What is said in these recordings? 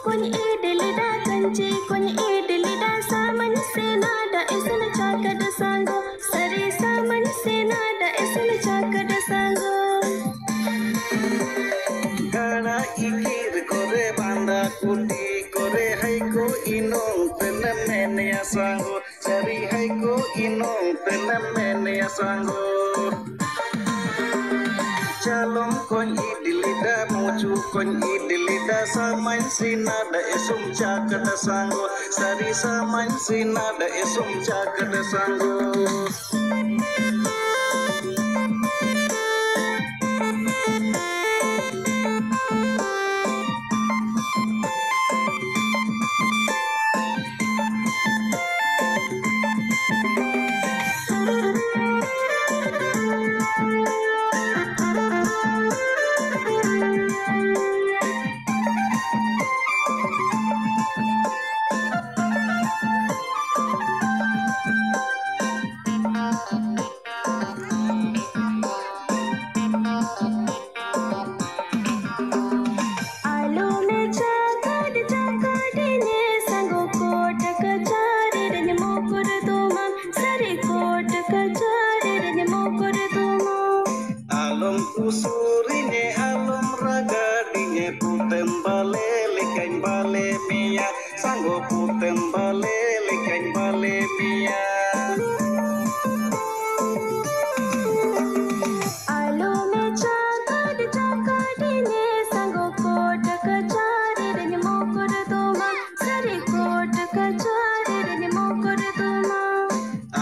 Kun idilida kanji kun idilida saman senada isin chaka da sango sari saman senada isin chaka da sango Gana ikir kore banda kuti kore haiko inong tenemene ya sango sari haiko inong tenemene ya sango Calong kon idilida mucu kon idilida samain sinada esum cakada sango sari samain sinada esum cakada sango Usurine alum ragadine putem bale likain bale mia sango putem bale likain bale mia Alo me chaka dine sango kota kachari dine mokur tuma sari kota kachari dine mokur tuma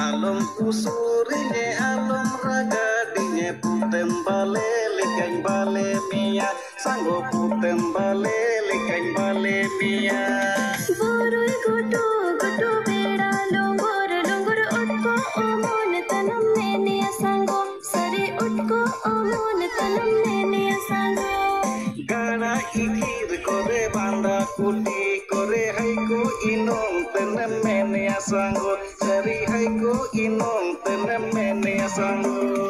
alum usurine alum ragadine putem bale likain bale mia sango putem bale likain bale mia Buru gudu gudu beda lungur lungur utko omun tanam nene sango sari utko omun tanam nene sango Gana ikir kore banda kuti kore haiko inong tenemene ya sango sari haiko inong tenemene ya sango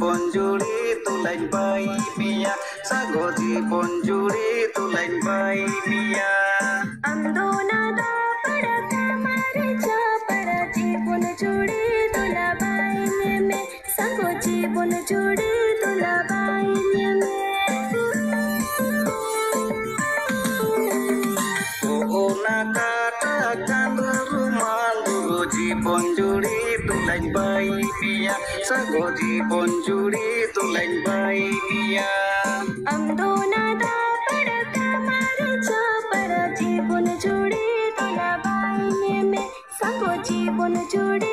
Bonjuri tulain bai mia sago ji bonjuri tulain bai mia Ando nada para kamare cha para jibon judi tula bai me sango jibon judi tula bai me O na kata kandu mandu ji bonjuri tulain bai mia sago ji bonjuri tulain bai mia Ando nada para kamare cha para jibon judi tula bai me sango jibon judi